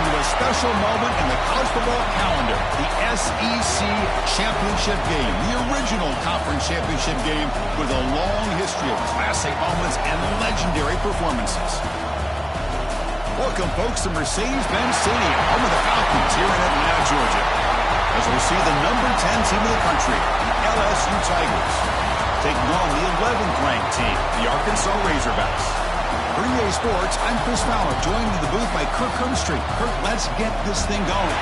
to a special moment in the college football calendar, the SEC Championship game, the original conference championship game with a long history of classic moments and legendary performances. Welcome, folks, to Mercedes-Benz Stadium, home of the Falcons here in Atlanta, Georgia, as we see the number 10 team of the country, the LSU Tigers, taking on the 11th ranked team, the Arkansas Razorbacks. For EA Sports, I'm Chris Fowler, joined in the booth by Kirk Herbstreit. Kirk, let's get this thing going.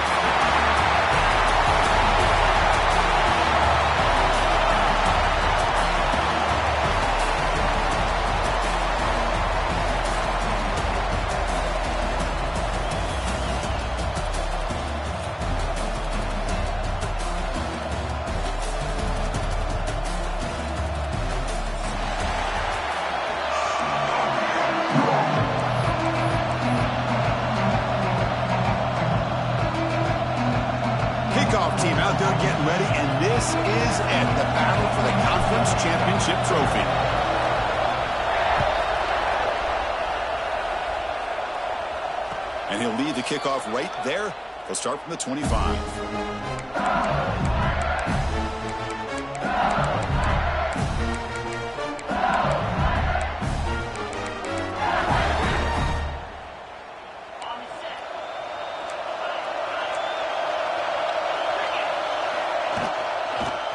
Team out there getting ready, and this is it, the battle for the conference championship trophy. And he'll lead the kickoff right there. He'll start from the 25.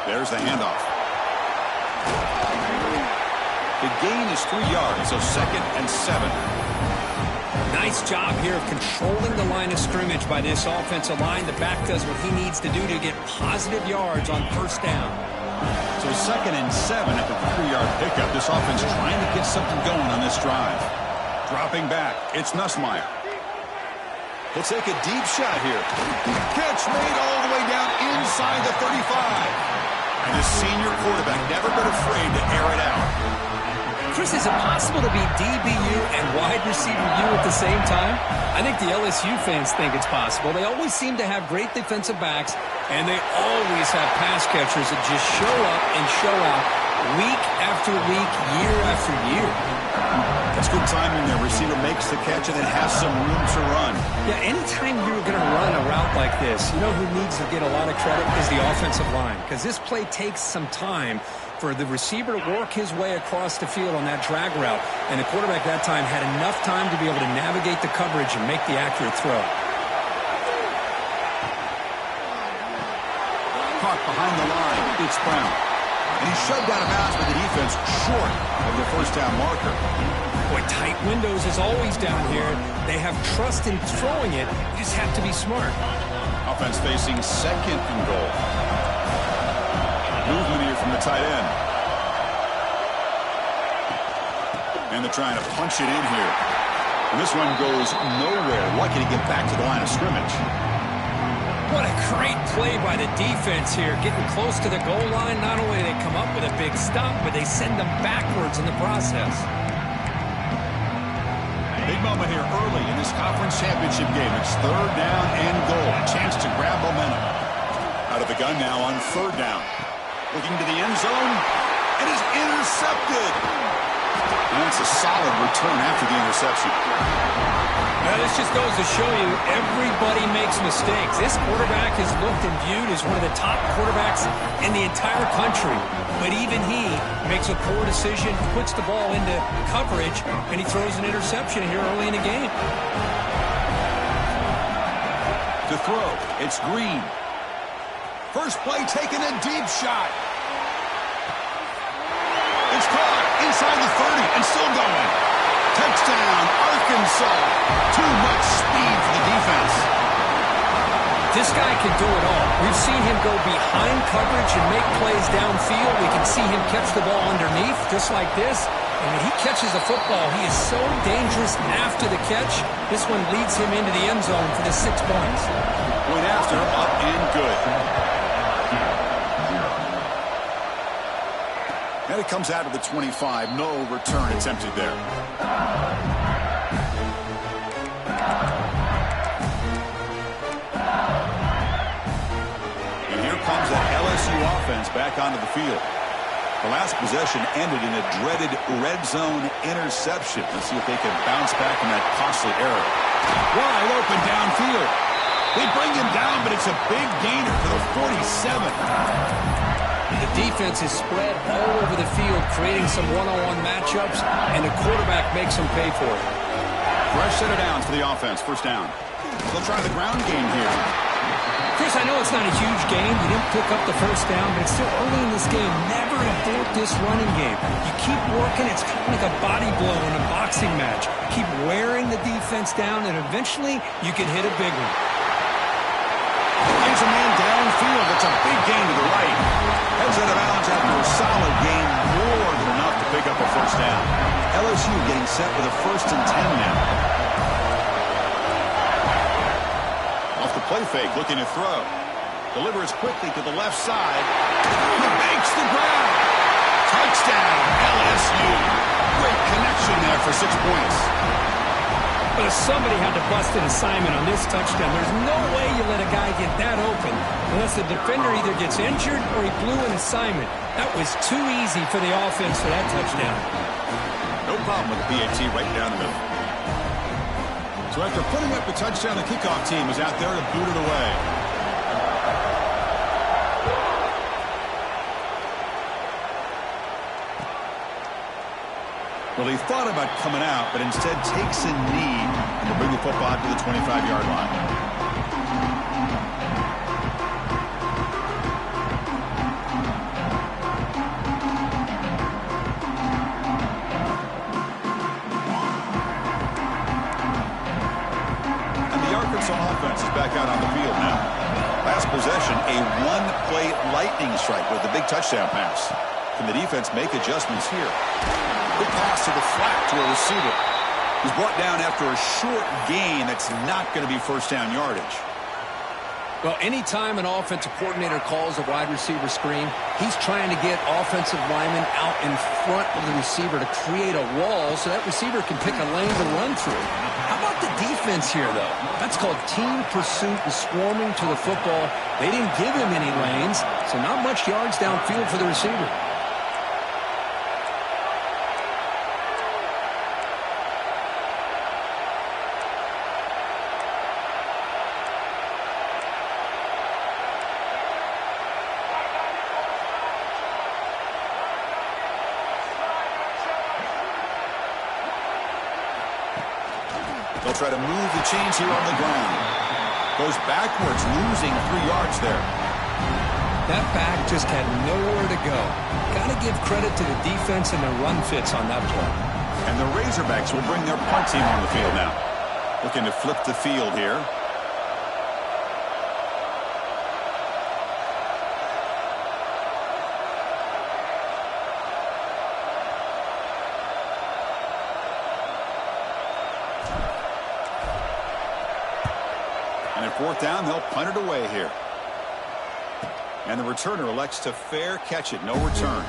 There's the handoff. The gain is 3 yards, so 2nd and 7. Nice job here of controlling the line of scrimmage by this offensive line. The back does what he needs to do to get positive yards on first down. So 2nd and 7 after the 3-yard pickup. This offense trying to get something going on this drive. Dropping back, it's Nussmeier. He'll take a deep shot here. Catch made all the way down inside the 35. And the senior quarterback never been afraid to air it out. Chris, is it possible to be DBU and wide receiver U at the same time? I think the LSU fans think it's possible. They always seem to have great defensive backs, and they always have pass catchers that just show up and show out week after week, year after year. That's good timing there. Receiver makes the catch and then has some room to run. Yeah, anytime you're going to run a route like this, you know who needs to get a lot of credit is the offensive line, because this play takes some time for the receiver to work his way across the field on that drag route, and the quarterback that time had enough time to be able to navigate the coverage and make the accurate throw. Caught behind the line. It's Brown. And he's shoved out of bounds by the defense short of the first down marker. Boy, tight windows is always down here. They have trust in throwing it. You just have to be smart. Offense facing 2nd and goal. Movement here from the tight end. And they're trying to punch it in here. And this one goes nowhere. Lucky to get back to the line of scrimmage. What a great play by the defense here. Getting close to the goal line, not only do they come up with a big stop, but they send them backwards in the process. Big moment here early in this conference championship game. It's 3rd down and goal. A chance to grab momentum. Out of the gun now on 3rd down. Looking to the end zone. It is intercepted. And it's a solid return after the interception. Now, this just goes to show you everybody makes mistakes. This quarterback is looked and viewed as one of the top quarterbacks in the entire country. But even he makes a poor decision, puts the ball into coverage, and he throws an interception here early in the game. To throw, it's Green. First play taking a deep shot. It's caught inside the 30 and still going. Touchdown, Arkansas. Too much speed for the defense. This guy can do it all. We've seen him go behind coverage and make plays downfield. We can see him catch the ball underneath, just like this. And when he catches the football, he is so dangerous after the catch. This one leads him into the end zone for the 6 points. Point after, up and good. And it comes out of the 25. No return attempted there. And here comes that LSU offense back onto the field. The last possession ended in a dreaded red zone interception. Let's see if they can bounce back from that costly error. Wide open downfield. They bring him down, but it's a big gainer for the 47. The defense is spread all over the field, creating some one-on-one matchups, and the quarterback makes them pay for it. Fresh set of downs for the offense. First down. They'll try the ground game here. Chris, I know it's not a huge game. You didn't pick up the first down, but it's still early in this game. Never abort this running game. You keep working. It's kind of like a body blow in a boxing match. Keep wearing the defense down, and eventually you can hit a big one. Finds a man downfield. It's a big gain to the right. Heads out of bounds after a solid gain, more than enough to pick up a first down. LSU getting set with a 1st and 10 now. Off the play fake, looking to throw. Delivers quickly to the left side. He makes the grab. Touchdown, LSU. Great connection there for 6 points. But if somebody had to bust an assignment on this touchdown, there's no way you let a guy get that open unless the defender either gets injured or he blew an assignment. That was too easy for the offense for that touchdown. No problem with the PAT right down the middle. So after putting up the touchdown, the kickoff team is out there to boot it away. Well, he thought about coming out, but instead takes a knee and will bring the football to the 25-yard line. And the Arkansas offense is back out on the field now. Last possession, a one-play lightning strike with the big touchdown pass. Can the defense make adjustments here? Good pass to the flat to a receiver. He's brought down after a short gain that's not going to be first down yardage. Well, anytime an offensive coordinator calls a wide receiver screen, he's trying to get offensive linemen out in front of the receiver to create a wall so that receiver can pick a lane to run through. How about the defense here, though? That's called team pursuit and swarming to the football. They didn't give him any lanes, so not much yards downfield for the receiver. They'll try to move the chains here on the ground. Goes backwards, losing 3 yards there. That back just had nowhere to go. Got to give credit to the defense and their run fits on that play. And the Razorbacks will bring their punt team on the field now. Looking to flip the field here. And at 4th down, they'll punt it away here. And the returner elects to fair catch it. No return.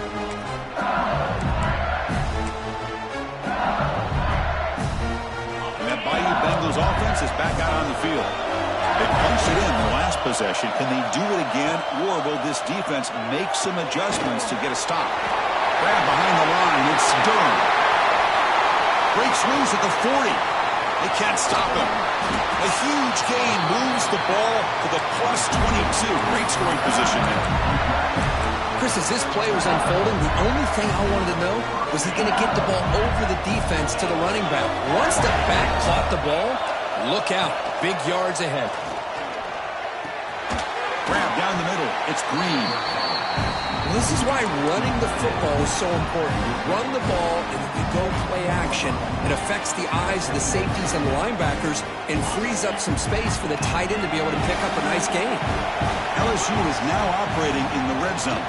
And that Bayou Bengals offense is back out on the field. They punched it in the last possession. Can they do it again, or will this defense make some adjustments to get a stop? Grab behind the line. It's Durham. Breaks loose at the 40. They can't stop him. A huge gain moves the ball to the +22. Great scoring position there. Chris, as this play was unfolding, the only thing I wanted to know was he going to get the ball over the defense to the running back. Once the back caught the ball, look out. Big yards ahead. Grab down the middle. It's Green. Well, this is why running the football is so important. You run the ball and then you go play action. It affects the eyes of the safeties and the linebackers and frees up some space for the tight end to be able to pick up a nice gain. LSU is now operating in the red zone.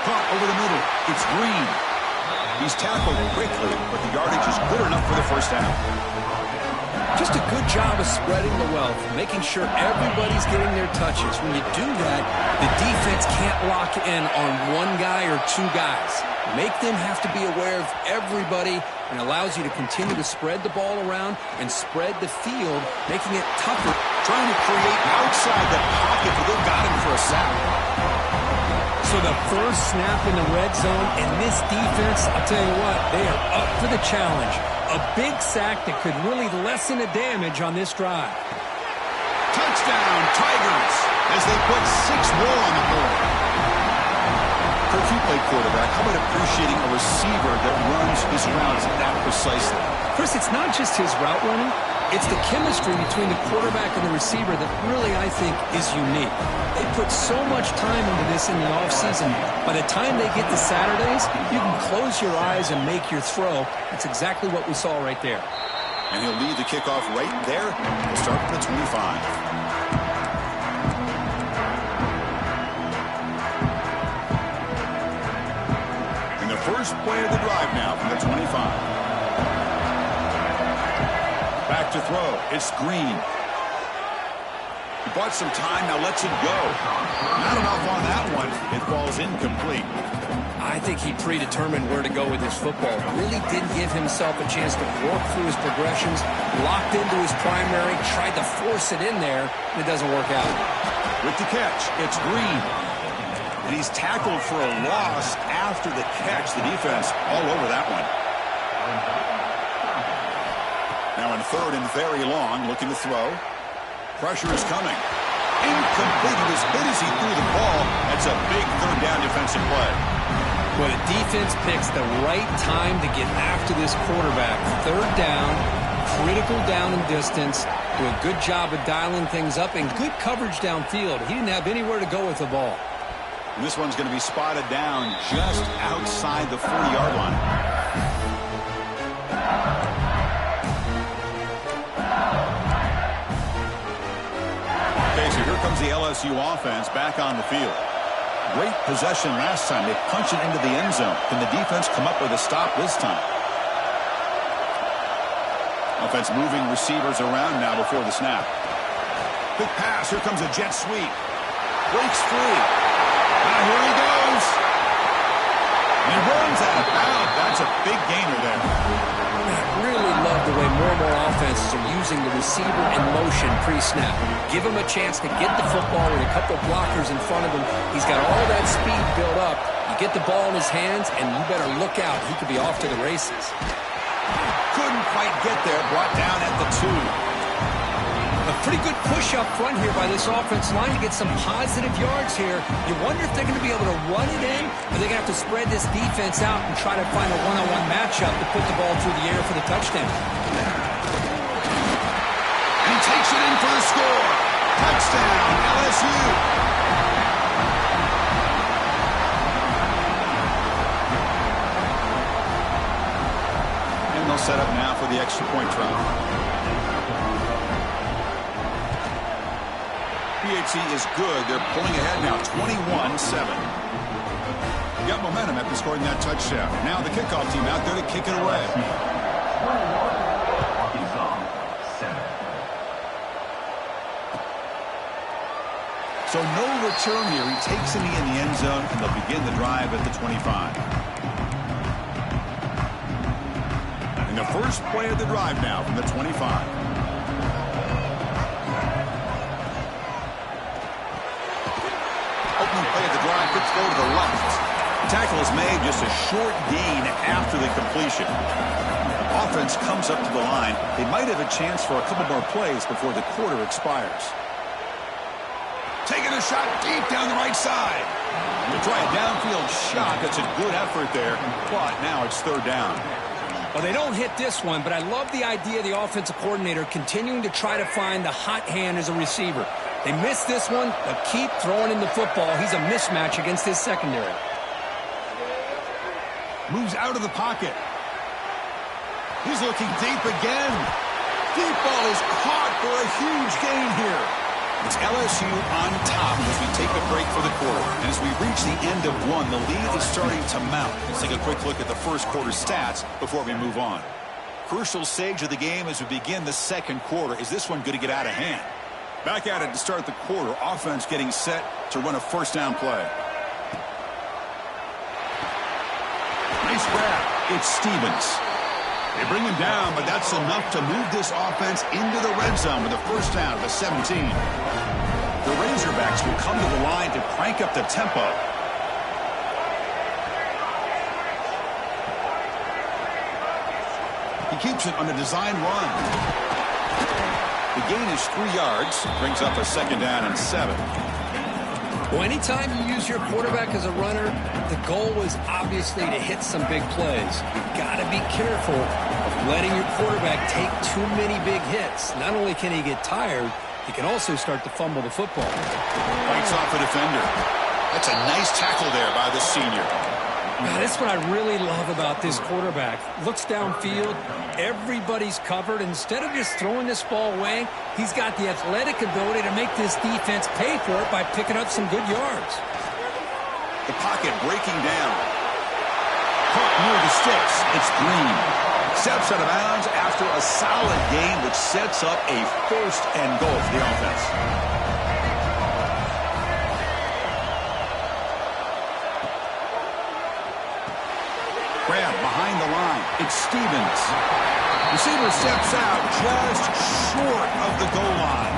Caught over the middle. It's Green. He's tackled quickly, but the yardage is good enough for the first down. Just a good job of spreading the wealth, making sure everybody's getting their touches. When you do that, the defense can't lock in on one guy or two guys. Make them have to be aware of everybody and allows you to continue to spread the ball around and spread the field, making it tougher. Trying to create outside the pocket, but they've got him for a sack. So the first snap in the red zone, and this defense, I'll tell you what, they are up for the challenge. A big sack that could really lessen the damage on this drive. Touchdown, Tigers, as they put 6 more on the board. Coach, you played quarterback. How about appreciating a receiver that runs his routes that precisely? Chris, it's not just his route running. It's the chemistry between the quarterback and the receiver that really, I think, is unique. They put so much time into this in the offseason. By the time they get to Saturdays, you can close your eyes and make your throw. That's exactly what we saw right there. And he'll lead the kickoff right there. We'll start from the 25. And the first play of the drive now from the 25. Back to throw. It's Green. He bought some time, now lets it go. Not enough on that one. It falls incomplete. I think he predetermined where to go with his football. Really didn't give himself a chance to work through his progressions. Locked into his primary, tried to force it in there, and it doesn't work out. With the catch, it's Green. And he's tackled for a loss after the catch. The defense all over that one. Now in third and very long, looking to throw. Pressure is coming. Incomplete. He was hit as he threw the ball. That's a big third down defensive play. When a defense picks the right time to get after this quarterback, third down, critical down and distance, do a good job of dialing things up, and good coverage downfield. He didn't have anywhere to go with the ball. And this one's going to be spotted down just outside the 40-yard line. Okay, so here comes the LSU offense back on the field. Great possession last time. They punch it into the end zone. Can the defense come up with a stop this time? Offense moving receivers around now before the snap. Quick pass. Here comes a jet sweep. Breaks free. Now here he goes. And he runs out of bounds. That's a big gainer there. I really love the way more and more offenses are using the receiver in motion pre-snap. Give him a chance to get the football with a couple of blockers in front of him. He's got all that speed built up. You get the ball in his hands, and you better look out. He could be off to the races. Couldn't quite get there. Brought down at the 2. A pretty good push up front here by this offense line to get some positive yards here. You wonder if they're going to be able to run it in, or they're going to have to spread this defense out and try to find a one-on-one matchup to put the ball through the air for the touchdown. He takes it in for the score. Touchdown, LSU. And they'll set up now for the extra point try. PHC is good. They're pulling ahead now, 21-7. Got momentum after scoring that touchdown. Now the kickoff team out there to kick it away. So no return here. He takes it in the end zone, and they'll begin the drive at the 25. And the first play of the drive now from the 25. Opening play of the drive, quick throw to the left. Tackle is made, just a short gain after the completion. Offense comes up to the line. They might have a chance for a couple more plays before the quarter expires. Taking a shot deep down the right side. To try a downfield shot. That's a good effort there, but now it's third down. Well, they don't hit this one, but I love the idea of the offensive coordinator continuing to try to find the hot hand as a receiver. They missed this one, but keep throwing in the football. He's a mismatch against his secondary. Moves out of the pocket. He's looking deep again. Deep ball is caught for a huge gain here. It's LSU on top as we take a break for the quarter. And as we reach the end of one, the lead is starting to mount. Let's take a quick look at the first quarter stats before we move on. Crucial stage of the game as we begin the second quarter. Is this one going to get out of hand? Back at it to start the quarter. Offense getting set to run a first down play. Nice grab. It's Stevens. They bring him down, but that's enough to move this offense into the red zone with a first down at the 17. The Razorbacks will come to the line to crank up the tempo. He keeps it on a design run. The gain is 3 yards. Brings up a 2nd down and 7. Well, anytime you use your quarterback as a runner, the goal is obviously to hit some big plays. You've got to be careful of letting your quarterback take too many big hits. Not only can he get tired, he can also start to fumble the football. Fights off a defender. That's a nice tackle there by the senior. That's what I really love about this quarterback. Looks downfield, everybody's covered. Instead of just throwing this ball away, he's got the athletic ability to make this defense pay for it by picking up some good yards. The pocket breaking down. Caught near the sticks. It's Green. Steps out of bounds after a solid gain, which sets up a 1st and goal for the offense. Grab behind the line. It's Stevens. Receiver steps out just short of the goal line.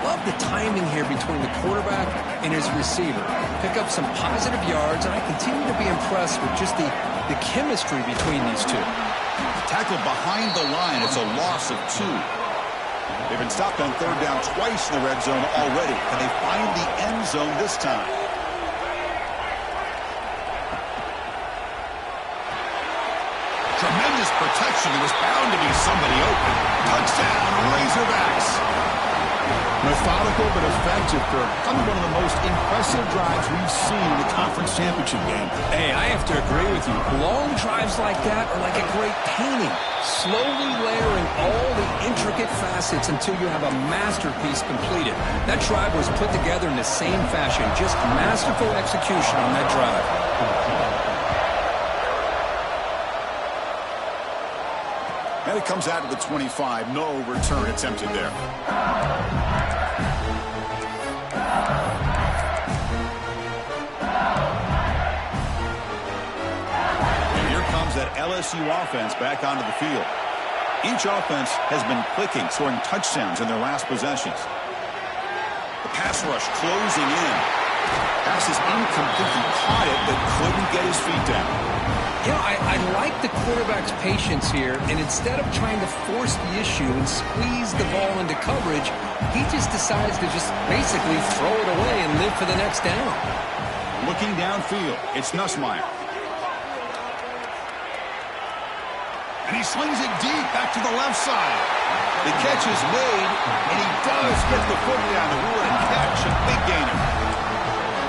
Love the timing here between the quarterback and his receiver. Pick up some positive yards, and I continue to be impressed with just the chemistry between these two. Tackle behind the line. It's a loss of 2. They've been stopped on 3rd down twice in the red zone already. Can they find the end zone this time? Tremendous protection. There was bound to be somebody open. Touchdown, Razorbacks. Methodical but effective for probably one of the most impressive drives we've seen in the conference championship game. Hey, I have to agree with you. Long drives like that are like a great painting. Slowly layering all the intricate facets until you have a masterpiece completed. That drive was put together in the same fashion. Just masterful execution on that drive. And it comes out to the 25. No return attempted there. And here comes that LSU offense back onto the field. Each offense has been clicking, scoring touchdowns in their last possessions. The pass rush closing in. Pass is incomplete. He caught it, but couldn't get his feet down. You know, I like the quarterback's patience here, and instead of trying to force the issue and squeeze the ball into coverage, he just decides to just basically throw it away and live for the next down. Looking downfield, it's Nussmeier. And he slings it deep back to the left side. The catch is made, and he does get the foot down. The rule and catch, a big gainer.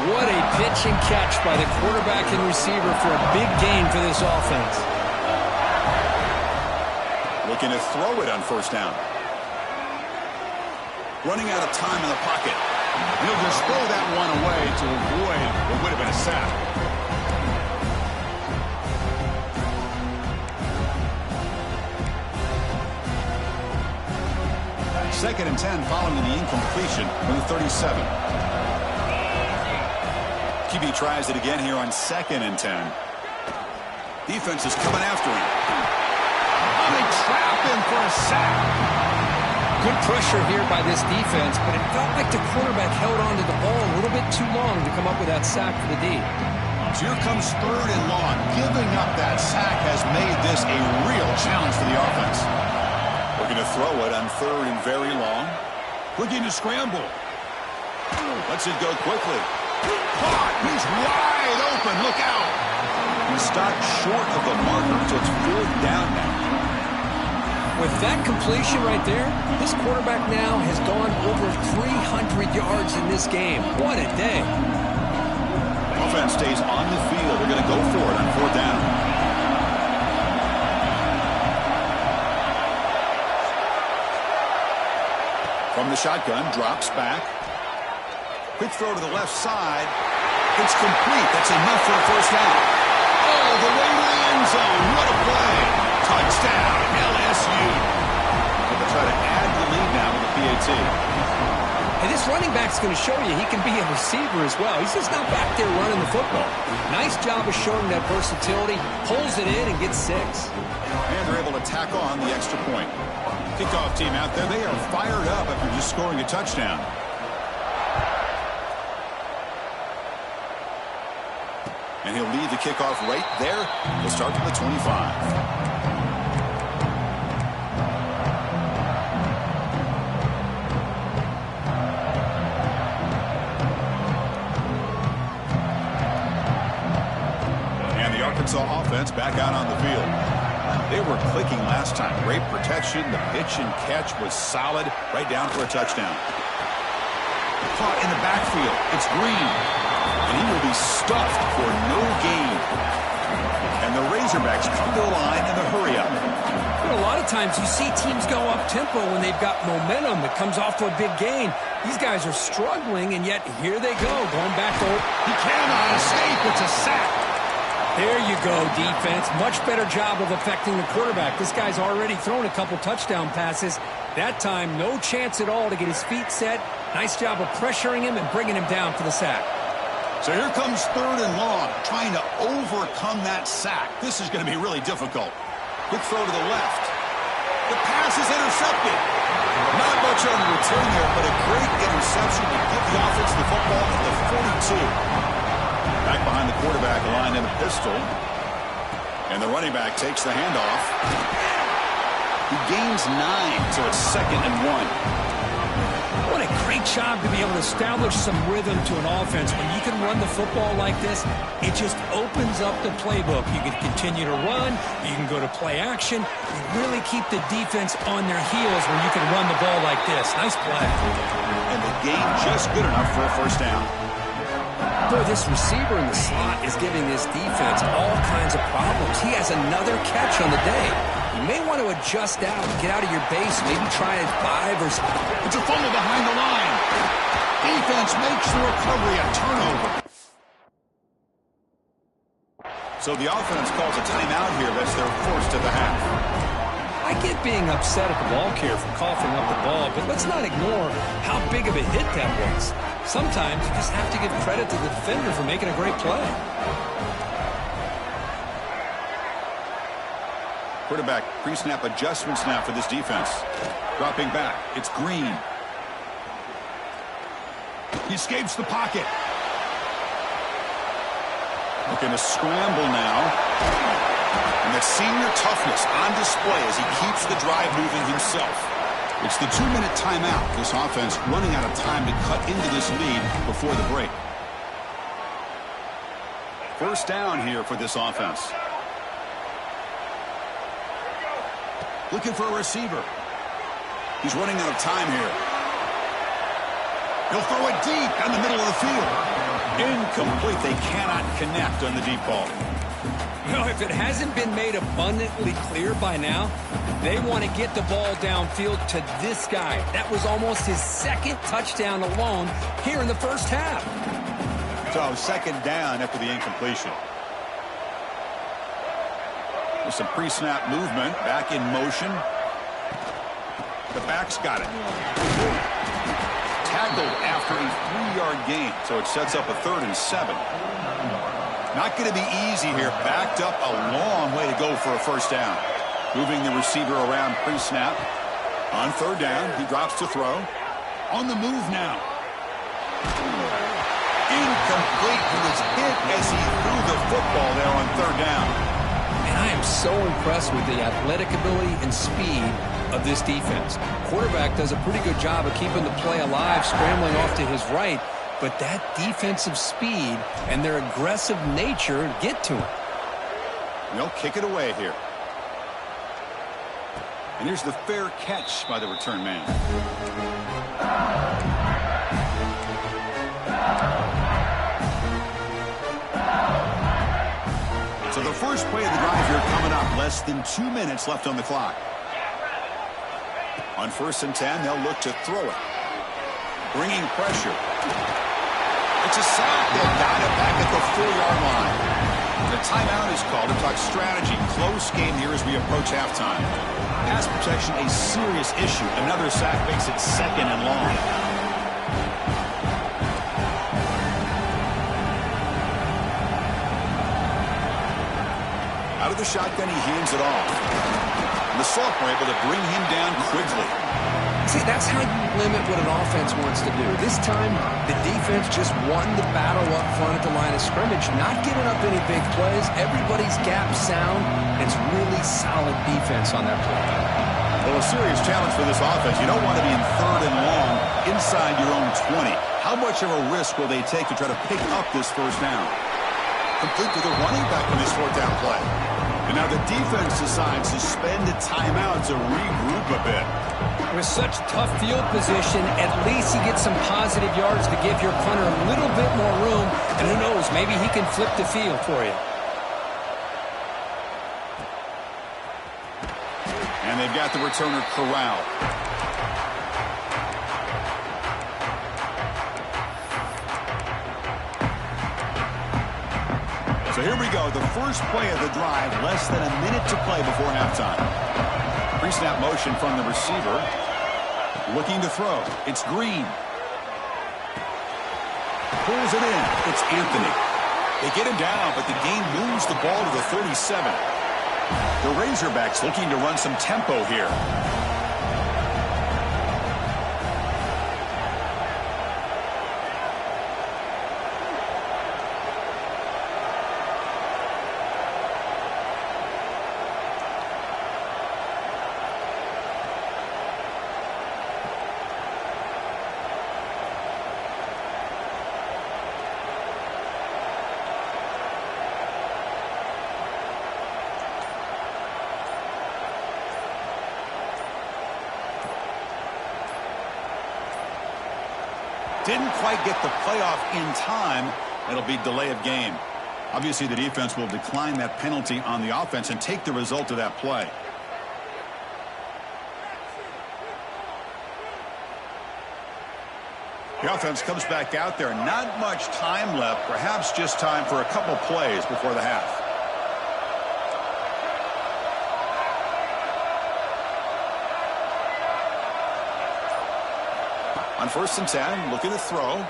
What a pitch and catch by the quarterback and receiver for a big gain for this offense. Looking to throw it on 1st down. Running out of time in the pocket. He'll just throw that one away to avoid what would have been a sack. 2nd and 10 following the incompletion from the 37. QB tries it again here on 2nd and 10. Defense is coming after him. Oh, they trap him for a sack. Good pressure here by this defense, but it felt like the quarterback held on to the ball a little bit too long to come up with that sack for the D. So here comes 3rd and long. Giving up that sack has made this a real challenge for the offense. Looking to throw it on 3rd and very long. Looking to scramble. Lets it go quickly. Caught. He's wide open. Look out. He stopped short of the marker, so it's 4th down now. With that completion right there, this quarterback now has gone over 300 yards in this game. What a day. Offense stays on the field. They're going to go for it on 4th down. From the shotgun, drops back. Quick throw to the left side. It's complete. That's enough for a 1st down. Oh, the way to the end zone. What a play. Touchdown, LSU. They'll try to add the lead now with the PAT. And this running back's going to show you he can be a receiver as well. He's just not back there running the football. Nice job of showing that versatility. Pulls it in and gets 6. And they're able to tack on the extra point. Kickoff team out there. They are fired up after just scoring a touchdown. And he'll lead the kickoff right there. We'll start from the 25. Arkansas offense back out on the field. They were clicking last time. Great protection. The pitch and catch was solid. Right down for a touchdown. Caught in the backfield. It's Green. And he will be stuffed for no gain. And the Razorbacks come to the line in the hurry-up. A lot of times you see teams go up-tempo when they've got momentum that comes off to a big gain. These guys are struggling, and yet here they go, going back to... He cannot escape. It's a sack. There you go, defense. Much better job of affecting the quarterback. This guy's already thrown a couple touchdown passes. That time, no chance at all to get his feet set. Nice job of pressuring him and bringing him down for the sack. So here comes 3rd and long, trying to overcome that sack. This is going to be really difficult. Quick throw to the left. The pass is intercepted. Not much on the return there, but a great interception to give the offense the football at the 42. Back behind the quarterback, aligned in a pistol. And the running back takes the handoff. He gains 9, so it's 2nd and 1. What a great job to be able to establish some rhythm to an offense. When you can run the football like this, it just opens up the playbook. You can continue to run. You can go to play action. You really keep the defense on their heels when you can run the ball like this. Nice play. And the game just good enough for a first down. Boy, this receiver in the slot is giving this defense all kinds of problems. He has another catch on the day. You may want to adjust out, get out of your base, maybe try it 5 or something. It's a fumble behind the line. Defense makes the recovery a turnover. So the offense calls a timeout here as they're forced to the half. I get being upset at the ball carrier for coughing up the ball, but let's not ignore how big of a hit that was. Sometimes you just have to give credit to the defender for making a great play. Quarterback pre-snap adjustments now for this defense. Dropping back. It's Green. He escapes the pocket. Looking to scramble now. And the senior toughness on display as he keeps the drive moving himself. It's the 2-minute timeout. This offense running out of time to cut into this lead before the break. First down here for this offense. Looking for a receiver. He's running out of time here. He'll throw it deep down the middle of the field. Incomplete. They cannot connect on the deep ball. Well, if it hasn't been made abundantly clear by now, they want to get the ball downfield to this guy. That was almost his 2nd touchdown alone here in the first half. So 2nd down after the incompletion. There's some pre-snap movement. Back in motion. The back's got it. Tackled after a 3-yard gain. So it sets up a 3rd and 7. Not going to be easy here. Backed up a long way to go for a first down. Moving the receiver around pre-snap. On 3rd down, he drops to throw. On the move now. Incomplete. He was hit as he threw the football there on 3rd down. And I am so impressed with the athletic ability and speed of this defense. Quarterback does a pretty good job of keeping the play alive, scrambling off to his right. But that defensive speed and their aggressive nature get to him. They'll kick it away here. And here's the fair catch by the return man. So the first play of the drive here coming up. Less than 2 minutes left on the clock. On 1st and 10, they'll look to throw it. Bringing pressure. It's a sack. They've got it back at the 4-yard line. The timeout is called to talk strategy. Close game here as we approach halftime. Pass protection a serious issue. Another sack makes it 2nd and long. Out of the shotgun, he hands it off. And the sophomore able to bring him down quickly. See, that's how you limit what an offense wants to do. This time, the defense just won the battle up front at the line of scrimmage, not giving up any big plays. Everybody's gap sound. It's really solid defense on that play. Well, a serious challenge for this offense. You don't want to be in 3rd and long inside your own 20. How much of a risk will they take to try to pick up this first down? complete to the running back on this fourth down play. And now the defense decides to spend a timeout to regroup a bit. With such tough field position, at least you get some positive yards to give your punter a little bit more room. And who knows, maybe he can flip the field for you. And they've got the returner corralled. So here we go, the first play of the drive, less than a minute to play before halftime. Pre-snap motion from the receiver. Looking to throw. It's Green. Pulls it in. It's Anthony. They get him down, but the game moves the ball to the 37. The Razorbacks looking to run some tempo here. Didn't quite get the playoff in time. It'll be delay of game. Obviously, the defense will decline that penalty on the offense and take the result of that play. The offense comes back out there. Not much time left. Perhaps just time for a couple plays before the half. On 1st and 10, looking to throw.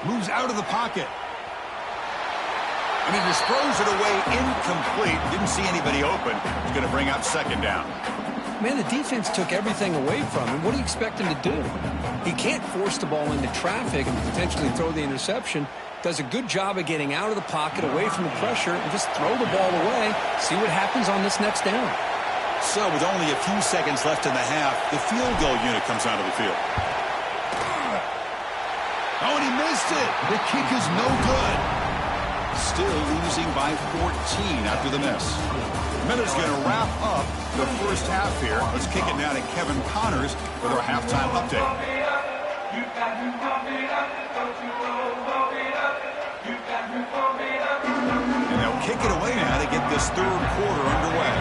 Moves out of the pocket. And he just throws it away incomplete. Didn't see anybody open. He's going to bring up 2nd down. Man, the defense took everything away from him. What do you expect him to do? He can't force the ball into traffic and potentially throw the interception. Does a good job of getting out of the pocket, away from the pressure, and just throw the ball away. See what happens on this next down. So with only a few seconds left in the half, the field goal unit comes onto the field. Oh, and he missed it. The kick is no good. Still losing by 14 after the miss. Minute's going to wrap up the first half here. Let's kick it now to Kevin Connors with our halftime update. And they'll kick it away now to get this 3rd quarter underway.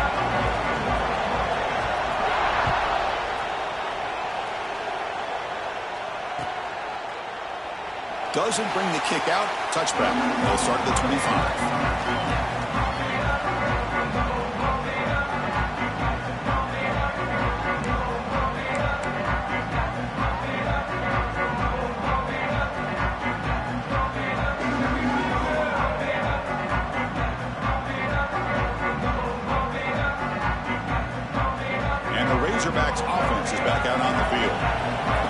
Doesn't bring the kick out. Touchback. They'll start at the 25. And the Razorbacks offense is back out on the field.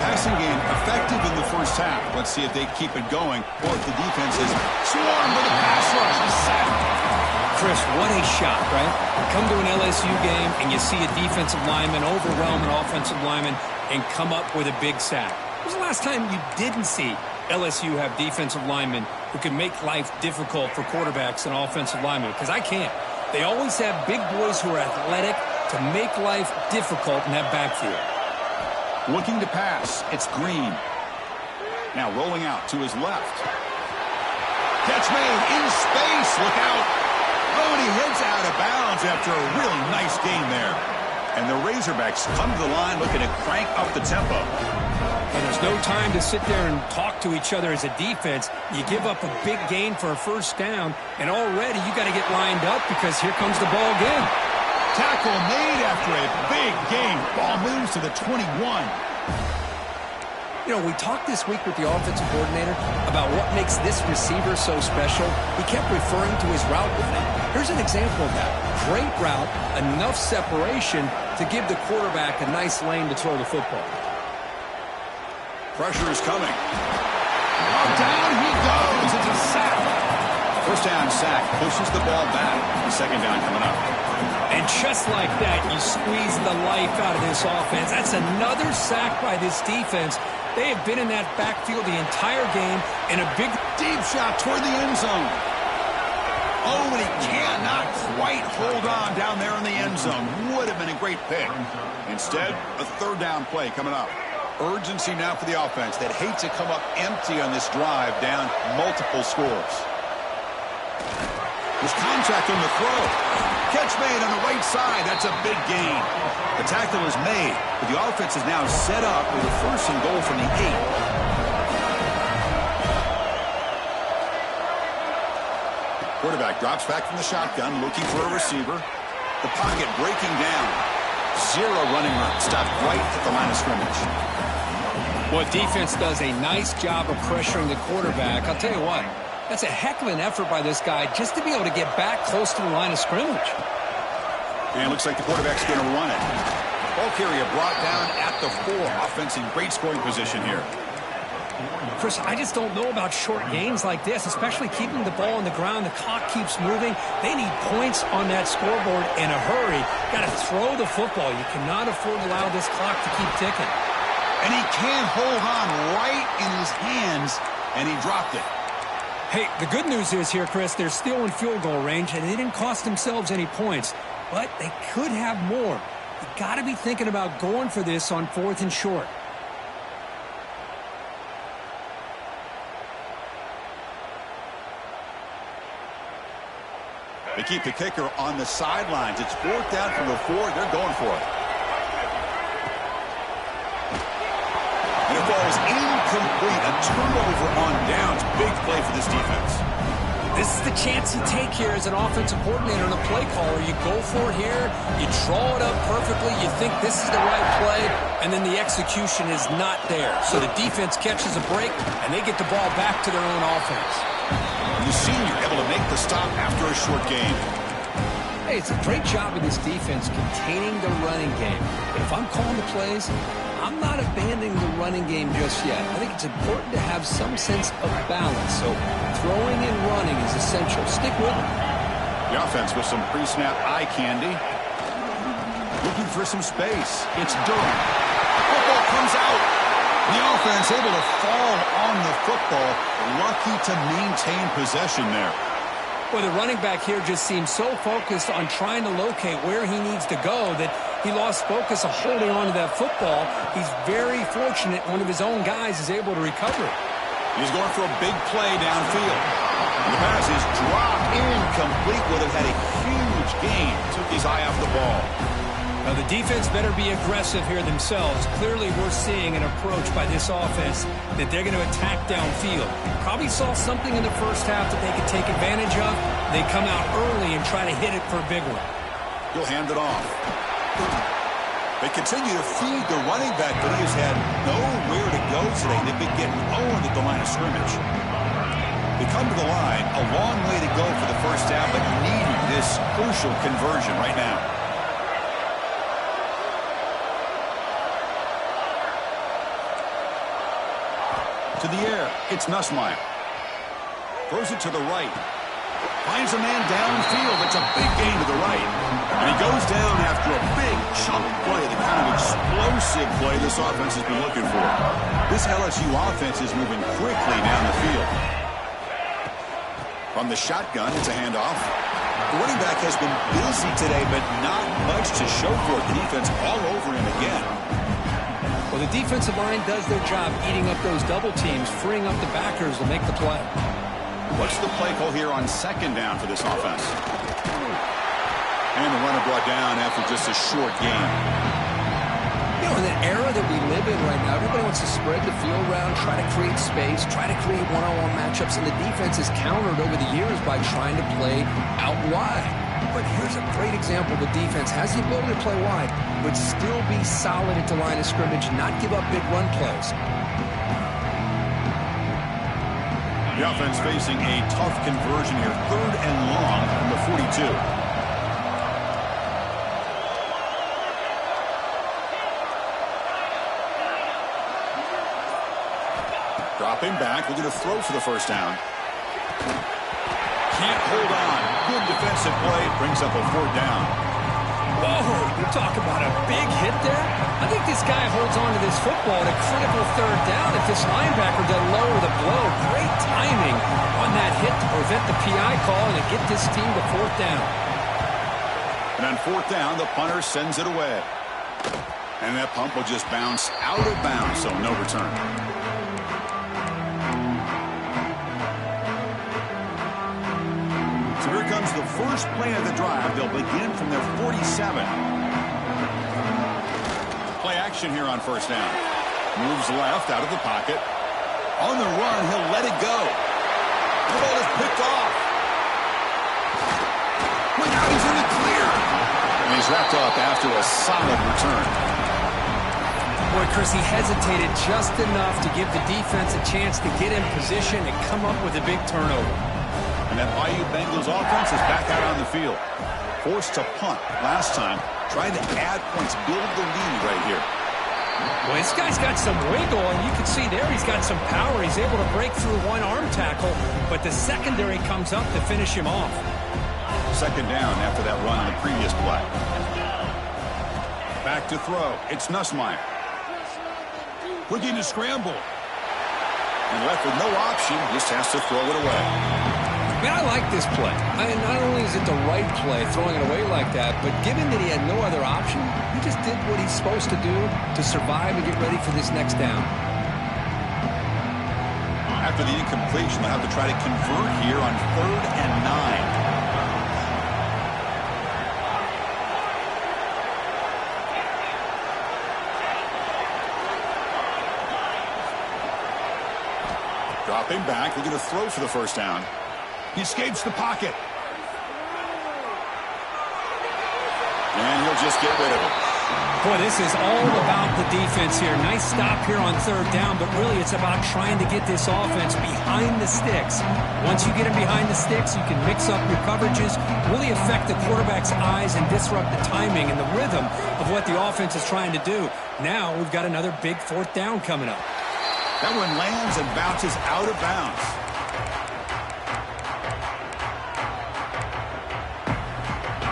Passing game effective in the first half. Let's see if they keep it going or if the defense is swarmed with a pass rush. He's sacked. Chris, what a shot, right? Come to an LSU game and you see a defensive lineman overwhelm an offensive lineman and come up with a big sack. When was the last time you didn't see LSU have defensive linemen who can make life difficult for quarterbacks and offensive linemen? Because I can't. They always have big boys who are athletic to make life difficult in that backfield. Looking to pass. It's Green. Now rolling out to his left. Catch made in space. Look out. Oh, and he heads out of bounds after a really nice game there. And the Razorbacks come to the line looking to crank up the tempo. And there's no time to sit there and talk to each other as a defense. You give up a big gain for a 1st down, and already you got to get lined up because here comes the ball again. Tackle made after a big gain. Ball moves to the 21. You know, we talked this week with the offensive coordinator about what makes this receiver so special. He kept referring to his route running. Here's an example of that. Great route, enough separation to give the quarterback a nice lane to throw the football. Pressure is coming. Oh, down he goes. It's a sack. First down sack pushes the ball back. Second down coming up. And just like that, you squeeze the life out of this offense. That's another sack by this defense. They have been in that backfield the entire game, and a big deep shot toward the end zone. Oh, and he cannot quite hold on down there in the end zone. Would have been a great pick. Instead, a third down play coming up. Urgency now for the offense. They'd hate to come up empty on this drive, down multiple scores. There's contact on the throw. Catch made on the right side. That's a big gain. The tackle is made, but the offense is now set up with a first and goal from the 8. Quarterback drops back from the shotgun, looking for a receiver. The pocket breaking down. Zero running room. Stopped right at the line of scrimmage. Well, defense does a nice job of pressuring the quarterback. I'll tell you what, that's a heck of an effort by this guy just to be able to get back close to the line of scrimmage. And it looks like the quarterback's going to run it. Ball carrier brought down at the 4. Offense in great scoring position here. Chris, I just don't know about short gains like this, especially keeping the ball on the ground. The clock keeps moving. They need points on that scoreboard in a hurry. Got to throw the football. You cannot afford to allow this clock to keep ticking. And he can't hold on right in his hands, and he dropped it. Hey, the good news is here, Chris, they're still in field goal range, and they didn't cost themselves any points. But they could have more. You got to be thinking about going for this on 4th and short. They keep the kicker on the sidelines. It's 4th down from the 4. They're going for it. And it falls incomplete. A turnover on downs. Big play for this defense. This is the chance you take here as an offensive coordinator and a play caller. You go for it here. You draw it up perfectly. You think this is the right play, and then the execution is not there. So the defense catches a break, and they get the ball back to their own offense. The senior able to make the stop after a short game. Hey, it's a great job of this defense containing the running game. But if I'm calling the plays, I'm not abandoning the running game just yet. I think it's important to have some sense of balance. So throwing and running is essential. Stick with it. The offense with some pre-snap eye candy. Looking for some space. It's Durham. Football comes out. The offense able to fall on the football. Lucky to maintain possession there. Well, the running back here just seems so focused on trying to locate where he needs to go that he lost focus of holding on to that football. He's very fortunate one of his own guys is able to recover it. He's going for a big play downfield. And the pass is dropped incomplete. Would have had a huge gain. Took his eye off the ball. Now, the defense better be aggressive here themselves. Clearly, we're seeing an approach by this offense that they're going to attack downfield. Probably saw something in the first half that they could take advantage of. They come out early and try to hit it for a big one. He'll hand it off. They continue to feed the running back, but he has had nowhere to go today. They've been getting owned at the line of scrimmage. They come to the line, a long way to go for the first down, but needing this crucial conversion right now. To the air, it's Nussmeier. Throws it to the right. Finds a man downfield. It's a big gain to the right. And he goes down after a big chunk play, the kind of explosive play this offense has been looking for. This LSU offense is moving quickly down the field. From the shotgun, it's a handoff. The running back has been busy today, but not much to show for it. The defense all over him again. Well, the defensive line does their job eating up those double teams, freeing up the backers to make the play. What's the play call here on second down for this offense? And the runner brought down after just a short gain. You know, in the era that we live in right now, everybody wants to spread the field around, try to create space, try to create one-on-one matchups, and the defense is countered over the years by trying to play out wide. But here's a great example. The defense has the ability to play wide, but still be solid at the line of scrimmage, not give up big run plays. The offense facing a tough conversion here. 3rd and long from the 42. Dropping back, looking to throw for the first down. can't hold on. Good defensive play. Brings up a 4th down. Whoa, you talk about a big hit there. I think this guy holds on to this football at a critical 3rd down if this linebacker doesn't lower the blow. Great timing on that hit to prevent the PI call and to get this team to 4th down. And on 4th down, the punter sends it away. And that punt will just bounce out of bounds, so no return. So here comes the first play of the drive. They'll begin from their 47. Play action here on 1st down. Moves left out of the pocket. On the run, he'll let it go. The ball is picked off. Well, now he's in the clear. And he's wrapped up after a solid return. Boy, Chris, he hesitated just enough to give the defense a chance to get in position and come up with a big turnover. And that Bayou Bengals offense is back out on the field. Forced to punt last time. Trying to add points, build the lead right here. Boy, this guy's got some wiggle, and you can see there he's got some power. He's able to break through one arm tackle, but the secondary comes up to finish him off. 2nd down after that run on the previous play. Back to throw. It's Nussmeier. Looking to scramble. And left with no option, just has to throw it away. Man, I like this play. Not only is it the right play, throwing it away like that, but given that he had no other option, he just did what he's supposed to do to survive and get ready for this next down. After the incompletion, they'll have to try to convert here on 3rd and 9. Dropping back, looking to throw for the 1st down. He escapes the pocket. And he'll just get rid of it. Boy, this is all about the defense here. Nice stop here on 3rd down, but really it's about trying to get this offense behind the sticks. Once you get them behind the sticks, you can mix up your coverages, really affect the quarterback's eyes and disrupt the timing and the rhythm of what the offense is trying to do. Now we've got another big 4th down coming up. That one lands and bounces out of bounds.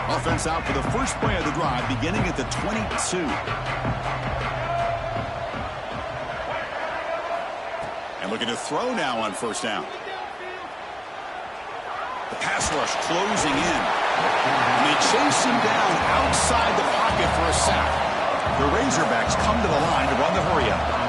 Offense out for the first play of the drive, beginning at the 22. And looking to throw now on 1st down. The pass rush closing in. And they chase him down outside the pocket for a sack. The Razorbacks come to the line to run the hurry-up.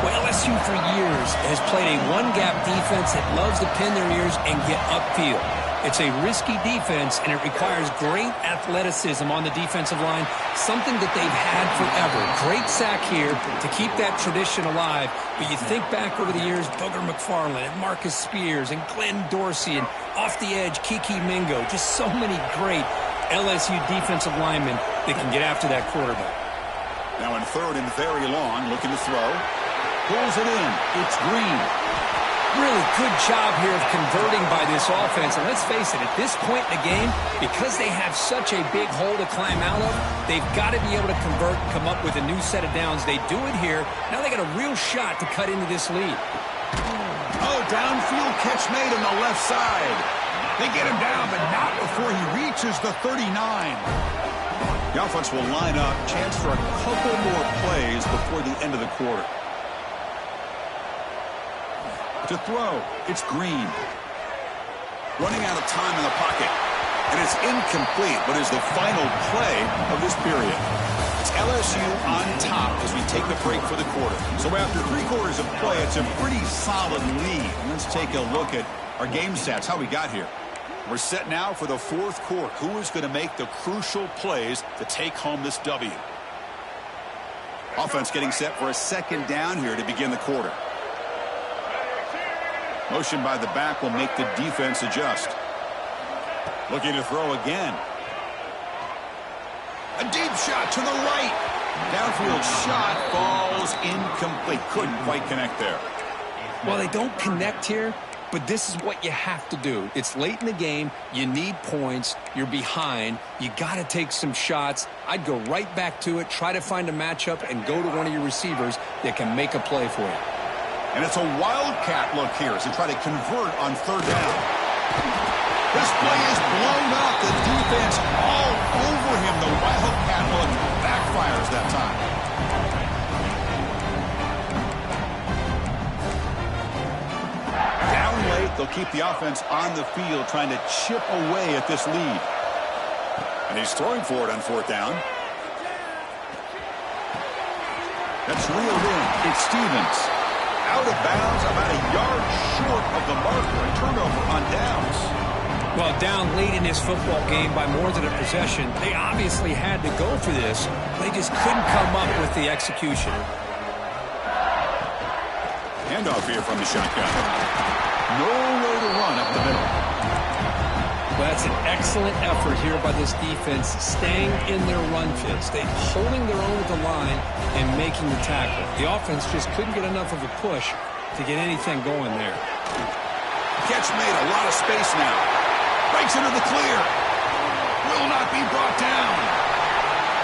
Well, LSU for years has played a one-gap defense that loves to pin their ears and get upfield. It's a risky defense, and it requires great athleticism on the defensive line, something that they've had forever. Great sack here to keep that tradition alive. But you think back over the years, Booger McFarland and Marcus Spears and Glenn Dorsey and off the edge, Kiki Mingo. Just so many great LSU defensive linemen that can get after that quarterback. Now in 3rd and very long, looking to throw. Pulls it in. It's Green. Really good job here of converting by this offense. And let's face it, at this point in the game, because they have such a big hole to climb out of, they've got to be able to convert and come up with a new set of downs. They do it here. Now they got a real shot to cut into this lead. Oh, downfield catch made on the left side. They get him down, but not before he reaches the 39. The offense will line up. Chance for a couple more plays before the end of the quarter. To throw, it's Green. Running out of time in the pocket. And it's incomplete, but is the final play of this period. It's LSU on top as we take the break for the quarter. So after 3 quarters of play, it's a pretty solid lead. Let's take a look at our game stats, how we got here. We're set now for the 4th quarter. Who is going to make the crucial plays to take home this W? Offense getting set for a 2nd down here to begin the quarter. Motion by the back will make the defense adjust. Looking to throw again. A deep shot to the right. Downfield shot falls incomplete. Couldn't quite connect there. Well, they don't connect here, but this is what you have to do. It's late in the game. You need points. You're behind. You got to take some shots. I'd go right back to it, try to find a matchup, and go to one of your receivers that can make a play for you. And it's a wildcat look here as they try to convert on 3rd down. This play is blown up. The defense all over him. The Wildcat look backfires that time. Down late, they'll keep the offense on the field trying to chip away at this lead. And he's throwing for it on fourth down. That's reeled in. It's Stevens. Out of bounds, about a yard short of the marker. A turnover on downs. Well, down late in this football game by more than a possession, they obviously had to go for this. They just couldn't come up with the execution. Handoff here from the shotgun. Nowhere to run up the middle. Well, that's an excellent effort here by this defense, staying in their run fits. They're holding their own with the line and making the tackle. The offense just couldn't get enough of a push to get anything going there. Catch made, a lot of space now. Breaks into the clear. Will not be brought down.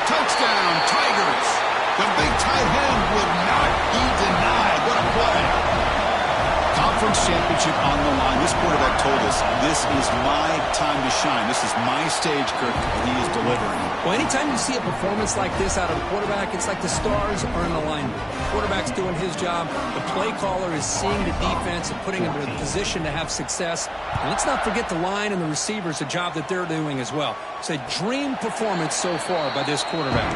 Touchdown, Tigers. The big tight end would not be denied. What a play. Conference championship on the line. This quarterback told us, this is my time to shine. This is my stage, Kirk, and he is delivering. Well, anytime you see a performance like this out of a quarterback, it's like the stars are in alignment. The quarterback's doing his job. The play caller is seeing the defense and putting him in a position to have success. And let's not forget the line and the receivers, the job that they're doing as well. It's a dream performance so far by this quarterback.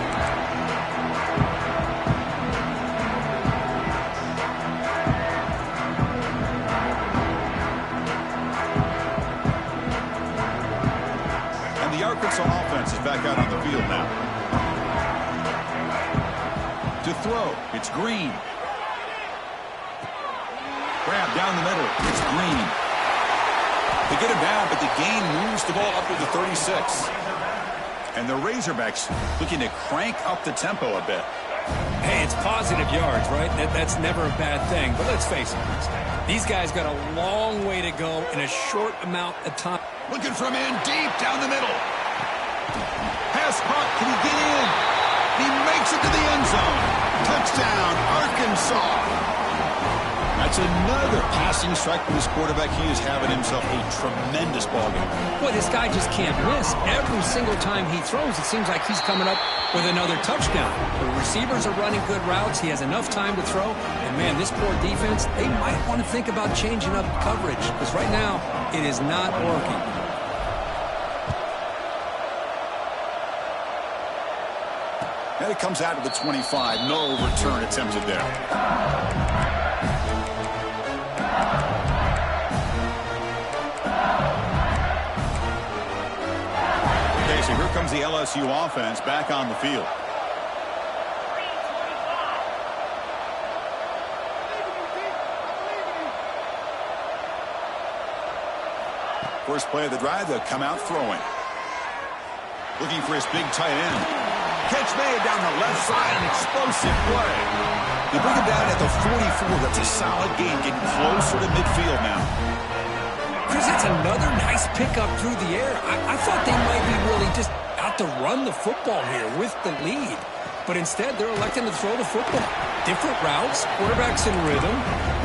Arkansas offense is back out on the field now. To throw, it's Green. Grab down the middle, it's Green. They get him down, but the gain moves the ball up to the 36. And the Razorbacks looking to crank up the tempo a bit. Hey, it's positive yards, right? That's never a bad thing. But let's face it, these guys got a long way to go in a short amount of time. Looking from in deep down the middle. Pass caught. Can he get in? He makes it to the end zone. Touchdown, Arkansas. That's another passing strike for this quarterback. He is having himself a tremendous ballgame. Boy, this guy just can't miss. Every single time he throws, it seems like he's coming up with another touchdown. The receivers are running good routes. He has enough time to throw. And, man, this poor defense, they might want to think about changing up coverage because right now it is not working. And it comes out to the 25. No return attempted there. So here comes the LSU offense back on the field. First play of the drive, they'll come out throwing. Looking for his big tight end. Catch made down the left side, an explosive play. They bring him down at the 44. That's a solid gain, getting closer to midfield now. Chris, it's another nice pickup through the air. I thought they might be really just out to run the football here with the lead. But instead, they're electing to throw the football. Different routes, quarterbacks in rhythm.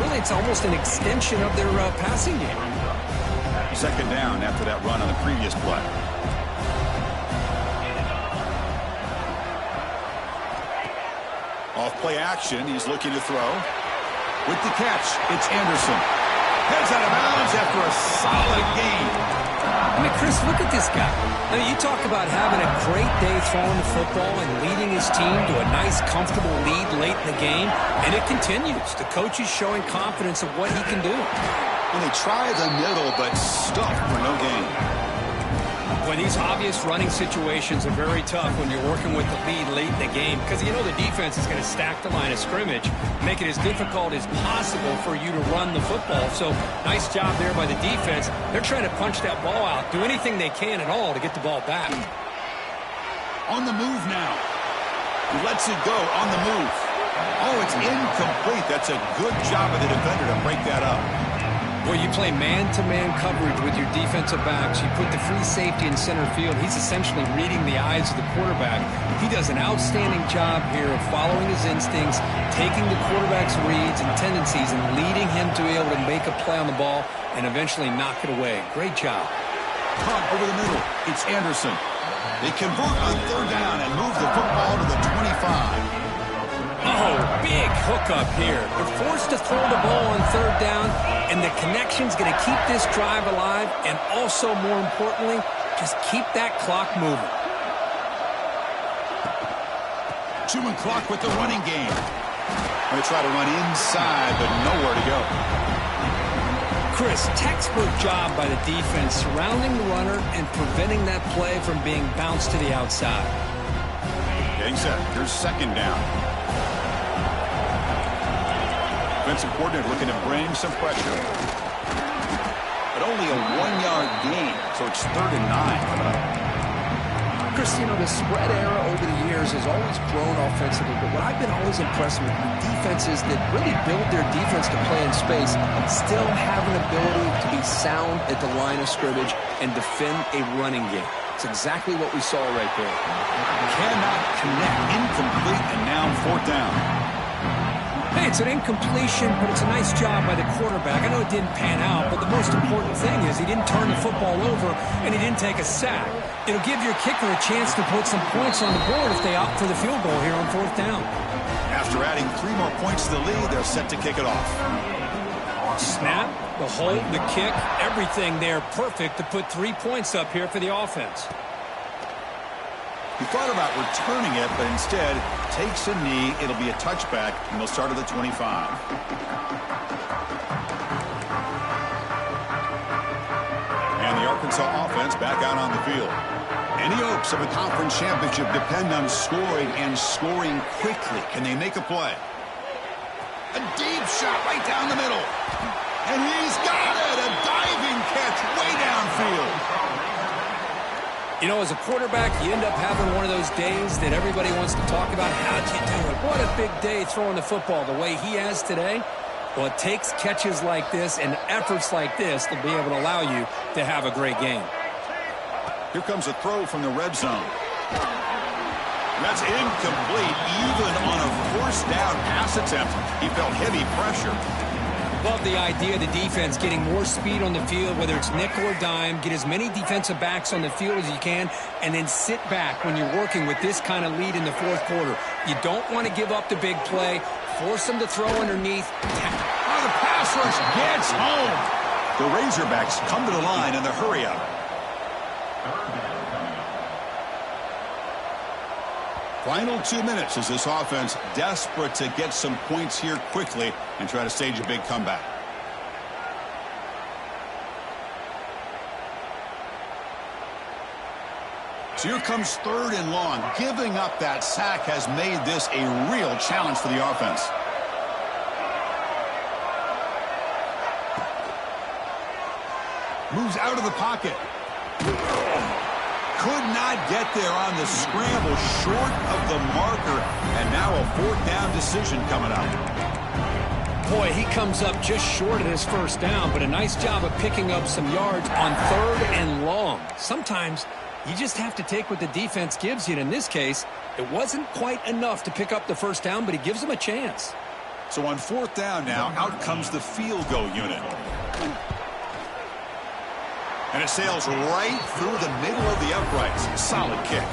Really, it's almost an extension of their passing game. Second down after that run on the previous play. Off play action, he's looking to throw. With the catch, it's Anderson. Heads out of bounds after a solid gain. I mean, Chris, look at this guy. I mean, you talk about having a great day throwing the football and leading his team to a nice, comfortable lead late in the game, and it continues. The coach is showing confidence of what he can do. And they try the middle, but stuffed for no gain. When these obvious running situations are very tough when you're working with the lead late in the game because you know the defense is going to stack the line of scrimmage, make it as difficult as possible for you to run the football. So nice job there by the defense. They're trying to punch that ball out, do anything they can at all to get the ball back. On the move now. He lets it go on the move. Oh, it's incomplete. That's a good job of the defender to break that up. Well, you play man-to-man coverage with your defensive backs. You put the free safety in center field. He's essentially reading the eyes of the quarterback. He does an outstanding job here of following his instincts, taking the quarterback's reads and tendencies, and leading him to be able to make a play on the ball and eventually knock it away. Great job. Punt over the middle. It's Anderson. They convert on third down and move the football to the 25. Oh, big hookup here. They're forced to throw the ball on third down, and the connection's going to keep this drive alive, and also, more importantly, just keep that clock moving. 2 and clock with the running game. They try to run inside, but nowhere to go. Chris, textbook job by the defense surrounding the runner and preventing that play from being bounced to the outside. Getting set. Here's second down. Defensive coordinator looking to bring some pressure. But only a 1-yard gain, so it's 3rd and 9 coming up. Chris, you know, the spread era over the years has always grown offensively, but what I've been always impressed with defenses that really build their defense to play in space and still have an ability to be sound at the line of scrimmage and defend a running game. It's exactly what we saw right there. Cannot connect. Incomplete, and now 4th down. Hey, it's an incompletion, but it's a nice job by the quarterback. I know it didn't pan out, but the most important thing is he didn't turn the football over and he didn't take a sack. It'll give your kicker a chance to put some points on the board if they opt for the field goal here on 4th down. After adding 3 more points to the lead, they're set to kick it off. Snap, the hold, the kick, everything there perfect to put 3 points up here for the offense. He thought about returning it, but instead takes a knee. It'll be a touchback, and they'll start at the 25. And the Arkansas offense back out on the field. Any hopes of a conference championship depend on scoring and scoring quickly. Can they make a play? A deep shot right down the middle. And he's got it! A diving catch way downfield. You know, as a quarterback, you end up having one of those days that everybody wants to talk about. How'd you do it? What a big day throwing the football the way he has today. Well, it takes catches like this and efforts like this to be able to allow you to have a great game. Here comes a throw from the red zone. That's incomplete, even on a 4th down pass attempt. He felt heavy pressure. Love the idea of the defense getting more speed on the field, whether it's nickel or dime, get as many defensive backs on the field as you can, and then sit back when you're working with this kind of lead in the 4th quarter. You don't want to give up the big play, force them to throw underneath. Oh, the pass rush gets home. The Razorbacks come to the line in the hurry-up. Final 2 minutes as this offense desperate to get some points here quickly and try to stage a big comeback. So here comes 3rd and long. Giving up that sack has made this a real challenge for the offense. Moves out of the pocket. Could not get there on the scramble, short of the marker, and now a 4th down decision coming up. Boy, he comes up just short of his 1st down, but a nice job of picking up some yards on 3rd and long. Sometimes you just have to take what the defense gives you, and in this case, it wasn't quite enough to pick up the 1st down, but he gives them a chance. So on 4th down now, out comes the field goal unit. And it sails right through the middle of the uprights. Solid kick.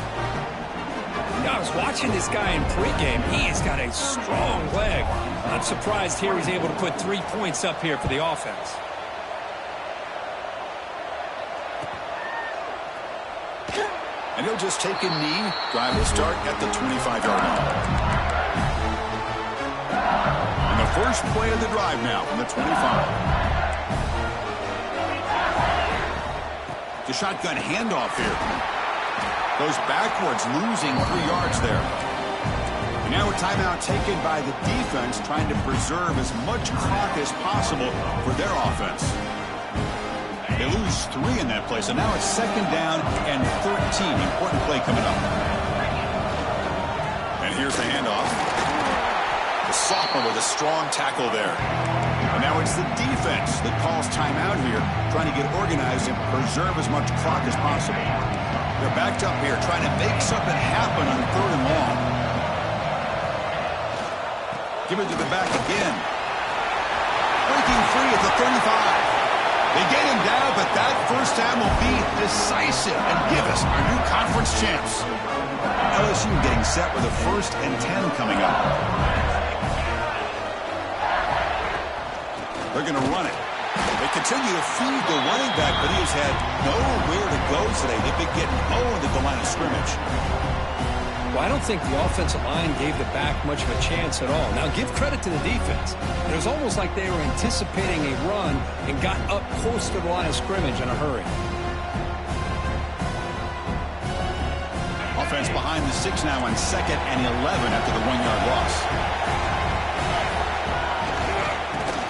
I was watching this guy in pregame. He's got a strong leg. I'm surprised here he's able to put 3 points up here for the offense. And he'll just take a knee. Drive will start at the 25-yard line. And the first play of the drive now from the 25. The shotgun handoff here. Goes backwards, losing 3 yards there. And now a timeout taken by the defense, trying to preserve as much clock as possible for their offense. They lose 3 in that play, so now it's 2nd down and 13. Important play coming up. And here's the handoff. The sophomore with a strong tackle there. And now it's the defense that calls timeout here, trying to get organized and preserve as much clock as possible. They're backed up here, trying to make something happen on 3rd and long. Give it to the back again. Breaking free at the 35. They get him down, but that first down will be decisive and give us our new conference champs. LSU getting set with a 1st and 10 coming up. They're going to run it. They continue to feed the running back, but he has had nowhere to go today. They've been getting owned at the line of scrimmage. Well, I don't think the offensive line gave the back much of a chance at all. Now, give credit to the defense. It was almost like they were anticipating a run and got up close to the line of scrimmage in a hurry. Offense behind the 6 now on 2nd and 11 after the 1-yard loss.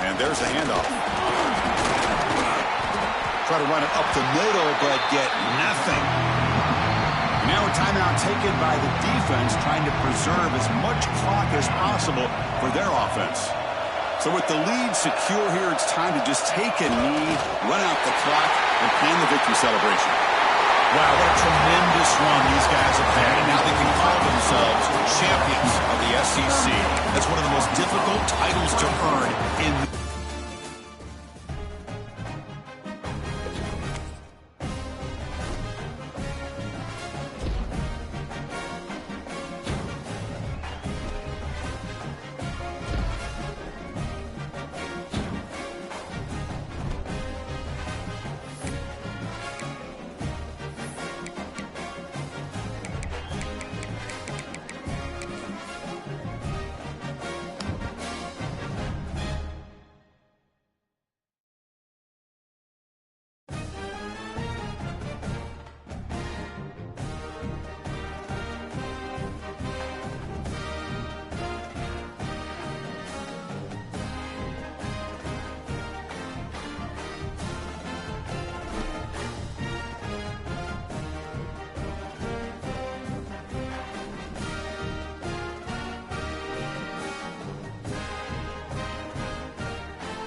And there's the handoff. Try to run it up the middle, but get nothing. Now a timeout taken by the defense, trying to preserve as much clock as possible for their offense. So with the lead secure here, it's time to just take a knee, run out the clock, and plan the victory celebration. Wow, what a tremendous run these guys have had, and now they can call themselves champions of the SEC. That's one of the most difficult titles to earn in